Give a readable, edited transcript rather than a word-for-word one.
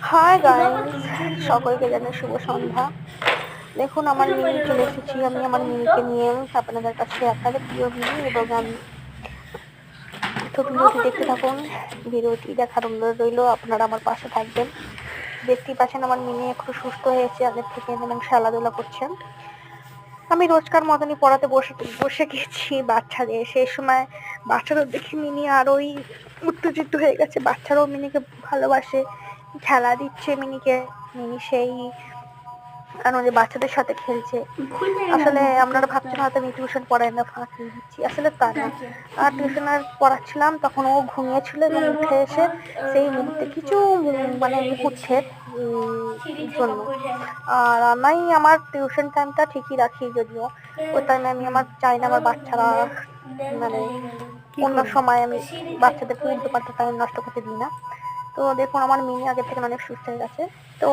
Hi guys, সকলকে জানাই শুভ সন্ধ্যা। দেখুন আমার মিনি চলে এসেছি, আমি আমার মিনিকে নিয়ে আপনাদের কাছে, আপনাদের প্রিয় মিনি এবং আমি। তো ভিডিওটি দেখতে থাকুন, ভিডিওটি দেখার অনুরোধ রইল, আপনারা আমার পাশে থাকবেন। দেখতেই পাচ্ছেন আমার মিনি একটু সুস্থ হয়েছে আগের থেকে এবং খেলাধুলা করছে। আমি রোজকার মতনই পড়াতে বসে গেছি বাচ্চাদের। সেই সময় বাচ্চাদের দেখে মিনি আরোই উত্তেজিত হয়ে গেছে। বাচ্চারাও মিনিকে ভালোবাসে, খেলা দিচ্ছে মিনিকে। মিনি সেই কারণ বাচ্চাদের সাথে খেলছে। আসলে আপনারা ভাবছেন হয়তো আমি টিউশন পড়াই না, ফাঁকি দিচ্ছি, আসলে তা না। আর টিউশন আর পড়াচ্ছিলাম, তখন ও ঘুমিয়েছিল এবং উঠে এসে সেই মুহূর্তে কিছু মানে মুহূর্তের জন্য। আর আমি আমার টিউশন টাইমটা ঠিকই রাখি, যদিও ওই টাইমে আমি আমার চাই না আমার বাচ্চারা মানে অন্য সময় আমি বাচ্চাদেরকে উল্টো পাল্টা টাইম নষ্ট করতে দিই না। তো দেখুন আমার মিনি আগের থেকে অনেক সুস্থ হয়ে গেছে। তো